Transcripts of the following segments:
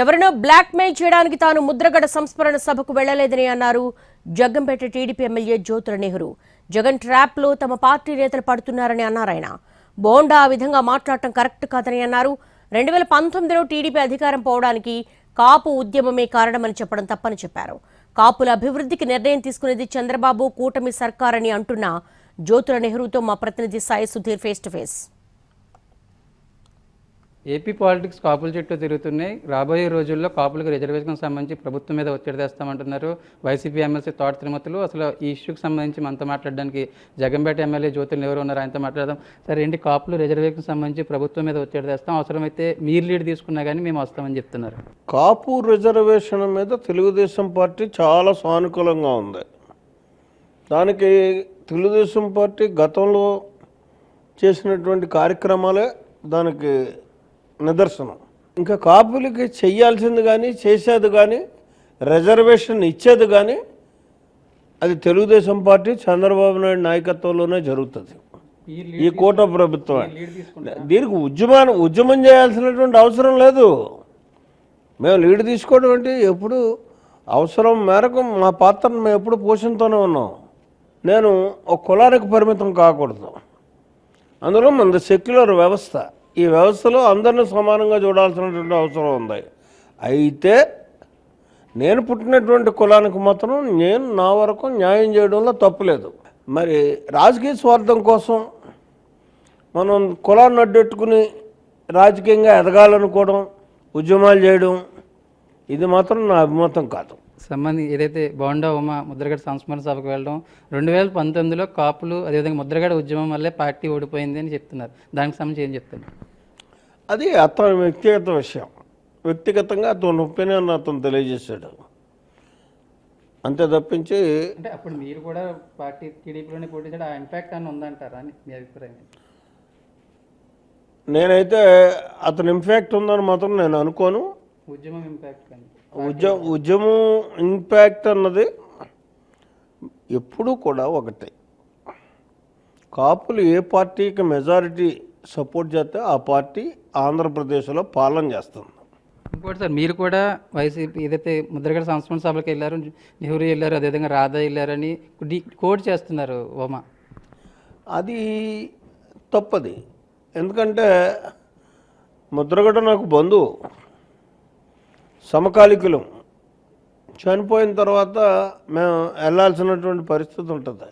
ఎవరినో black mail చేయడానికి తాను ముద్రగడ సంస్మరణ సభకు వెళ్లలేదని అన్నారు Jaggampeta TDP MLA Jyothula Nehru. Jagan trap లో తమ పార్టీ నేతలు పడుతున్నారని అన్నారాయన. బోండా ఆ విధంగా మాట్లాడటం కరెక్ట్ కాదని అన్నారు. 2019లో టీడీపీ అధికారం పోవడానికి కాపు ఉద్యమమే కారణమని చెప్పడం తప్పని చెప్పారు. కాపుల అభివృద్ధికి నిర్ణయం తీసుకునేది చంద్రబాబు కూటమి సర్కారని అంటున్న జ్యోతుల నెహ్రూతో మా ప్రతినిధి Sai Sudheer face to face. AP politics కాపుల చుట్టూ తిరుగుతున్నాయి. రాబోయే రోజుల్లో కాపులకు రిజర్వేషన్కి సంబంధించి ప్రభుత్వం మీద ఒత్తిడి తెస్తామంటున్నారు వైసీపీ ఎమ్మెల్సీ తోట తిరుమతులు. అసలు ఈ ఇష్యూకి సంబంధించి మనతో మాట్లాడడానికి జగంపేట ఎమ్మెల్యే జ్యోతుల నెహ్రూ ఉన్నారు, ఆయనతో మాట్లాడదాం. సరే ఏంటి, కాపులు రిజర్వేషన్కి సంబంధించి ప్రభుత్వం మీద ఒత్తిడి తెస్తాం, అవసరమైతే మీరు లీడ్ తీసుకున్నా కానీ మేము వస్తామని చెప్తున్నారు. కాపు రిజర్వేషన్ మీద తెలుగుదేశం పార్టీ చాలా సానుకూలంగా ఉంది. దానికి తెలుగుదేశం పార్టీ గతంలో చేసినటువంటి కార్యక్రమాలే దానికి నిదర్శనం. ఇంకా కాపులకి చెయ్యాల్సింది కానీ చేసేది కానీ రిజర్వేషన్ ఇచ్చేది కానీ అది తెలుగుదేశం పార్టీ చంద్రబాబు నాయుడు నాయకత్వంలోనే జరుగుతుంది. ఈ కూటమి ప్రభుత్వం దీనికి ఉద్యమం చేయాల్సినటువంటి అవసరం లేదు. మేము లీడ్ తీసుకోవడం అంటే ఎప్పుడు అవసరం మేరకు మా పాత్రను మేము ఎప్పుడు పోషిస్తూనే ఉన్నాం. నేను ఒక కులానికి పరిమితం కాకూడదు. అందులో మనది సెక్యులర్ వ్యవస్థ. ఈ వ్యవస్థలో అందరినీ సమానంగా చూడాల్సినటువంటి అవసరం ఉంది. అయితే నేను పుట్టినటువంటి కులానికి మాత్రం నేను నా వరకు న్యాయం చేయడంలో తప్పులేదు. మరి రాజకీయ స్వార్థం కోసం మనం కులాన్ని అడ్డెట్టుకుని రాజకీయంగా ఎదగాలనుకోవడం, ఉద్యమాలు చేయడం ఇది మాత్రం నా అభిమతం కాదు. ఏదైతే బోండా ఉమా ముద్రగడ సంస్మరణ సభకు వెళ్ళడం 2019లో కాపులు అదేవిధంగా ముద్రగడ ఉద్యమం వల్లే పార్టీ ఓడిపోయింది అని చెప్తున్నారు. దానికి సంబంధించి ఏం చెప్తారు? అది అతని వ్యక్తిగత విషయం. వ్యక్తిగతంగా అతని ఒపీనియన్ అతను తెలియజేశాడు అంతే తప్పించి. అంటే అప్పుడు మీరు కూడా పార్టీ టీడీపీలోనే పోటీ చేయడం ఆ ఇంపాక్ట్ అని ఉందంటారా అని మీ అభిప్రాయం? నేనైతే అతని ఇంపాక్ట్ ఉందని మాత్రం నేను అనుకోను. ఉద్యమం ఇంపాక్ట్ కానీ ఉద్యమం ఇంపాక్ట్ అన్నది ఎప్పుడూ కూడా ఒకటే. కాపులు ఏ పార్టీకి మెజారిటీ సపోర్ట్ చేస్తే ఆ పార్టీ ఆంధ్రప్రదేశ్లో పాలన చేస్తుంది. ఇంకోటి సార్, మీరు కూడా వైసీపీ ఏదైతే ముద్రగడ సంస్మరణ సభలకు వెళ్ళారు, నెహ్రూ వెళ్ళారు, అదేవిధంగా రాధా వెళ్ళారని కోట్ చేస్తున్నారు ఓమా. అది తప్పది. ఎందుకంటే ముద్రగడ నాకు బంధువు, సమకాలికులం. చనిపోయిన తర్వాత మేము వెళ్ళాల్సినటువంటి పరిస్థితి ఉంటుంది.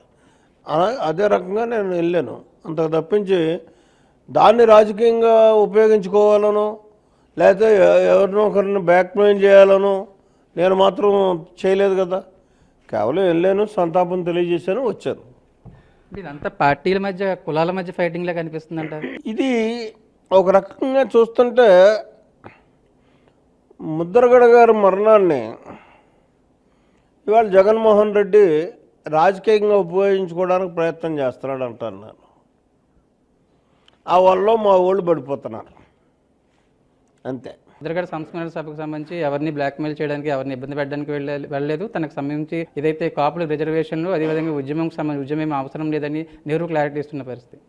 అదే రకంగా నేను వెళ్ళాను. అంతకు తప్పించి దాన్ని రాజకీయంగా ఉపయోగించుకోవాలనో లేకపోతే ఎవరినో ఒకరిని బ్యాక్మెయిల్ చేయాలనో నేను మాత్రం చేయలేదు కదా. కేవలం వెళ్ళాను, సంతాపం తెలియజేశాను, వచ్చాను. ఇదంతా పార్టీల మధ్య కులాల మధ్య ఫైటింగ్లా కనిపిస్తుందంట. ఇది ఒక రకంగా చూస్తుంటే ముద్రగడ గారి మరణాన్ని ఇవాళ జగన్మోహన్ రెడ్డి రాజకీయంగా ఉపయోగించుకోవడానికి ప్రయత్నం చేస్తున్నాడు అంటాను నేను. ఆ వల్ల మా ఊళ్ళు పడిపోతున్నారు అంతే. ముద్రగడ సంస్మరణ సభకు సంబంధించి ఎవరిని బ్లాక్మెయిల్ చేయడానికి, ఎవరిని ఇబ్బంది పెట్టడానికి వెళ్ళలేదు. తనకు సంబంధించి ఏదైతే కాపుల రిజర్వేషన్లు అదేవిధంగా ఉద్యమం సంబంధించి ఉద్యమం అవసరం లేదని నెహ్రూ క్లారిటీ ఇస్తున్న పరిస్థితి.